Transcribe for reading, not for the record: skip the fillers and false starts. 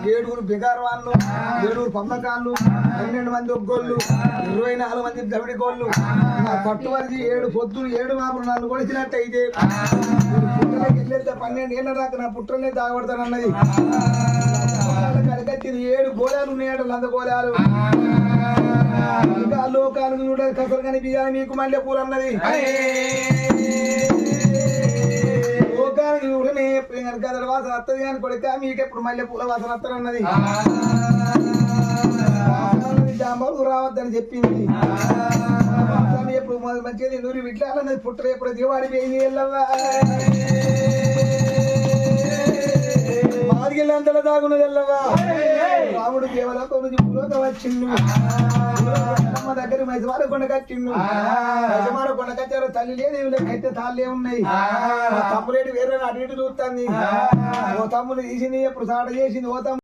7 బిగారు వాళ్ళు 7 పంపకాళ్ళు 12 మంది ఒగ్గోళ్ళు 24 మంది దవిడి కోళ్ళు పట్టువరిచి 7 పొద్దులు 7 మాపులు నన్ను కొలిచినట్టయితే పుట్టలోకి వెళ్ళేస్తే 12 ఏళ్ళ దాకా నా పుట్టలనే తాగబడతానన్నది కడకచ్చింది 7 గోళాలు ఉన్నాయట లంద గోళాలు ఇంకా లోకానికి చూడాలి కసరు కనిపించాలి మీకు మల్లె పూలు అన్నది లోకానికి చూడని గదల వాసన వస్తుంది కానీ కొడుక మీకెప్పుడు మల్లె పూల వాసన వస్తానన్నది జాంబాలు రావద్దని చెప్పింది ఎప్పుడు మంచిగా నూరి విట్లాలన్నది పుట్టలు ఎప్పుడు దివాడిపోయింది వెళ్ళవా మాదిగిల్లంతలో దాగున్నది వెళ్ళవా రాముడు కేవలం వచ్చిండు అమ్మ దగ్గర మైసమార కొండ కట్టిండు మైసమార కొండ కట్టారు తల్లి లేదు కట్టే తాళ్ళే ఉన్నాయి తమ్ములేటి వేరే అటు ఇటు చూస్తుంది ఓ తమ్ముడు తీసింది ఎప్పుడు సాట చేసింది ఓ తమ్ముడు